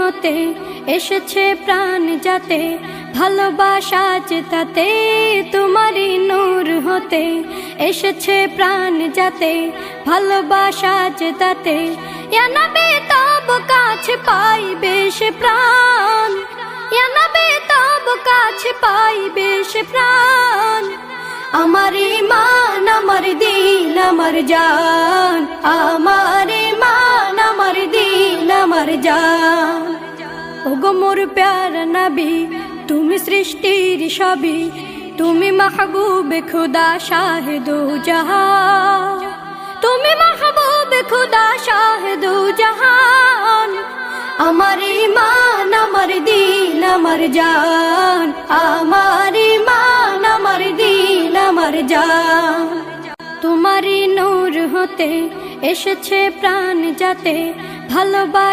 হতে এসেছে প্রাণ যাতে, ভালোবাসা তাতে তোমারই নূর হতে এসেছে প্রাণ যাতে, ভালোবাসা তাতে। ইয়া নবী তব কাছে পাইবে সে প্রাণ, ইয়া নবী তব কাছে পাইবে সে প্রাণ। আমার ঈমান আমার দিন আমার জান, আমার ঈমান আমার দিন আমার জান। ওগো মোর প্যারা নবী তুমি সৃষ্টির সবই, তুমি মাহবুবে খুদা শাহিদু জাহান, তুমি মাহবুবে খুদা শাহিদু জাহান। আমার ঈমান আমার দিন আমার জান, আমার ঈমান আমার দিন আমার জান। তোমারই নূর হতে এসেছে প্রাণ যাতে, ভালোবাসা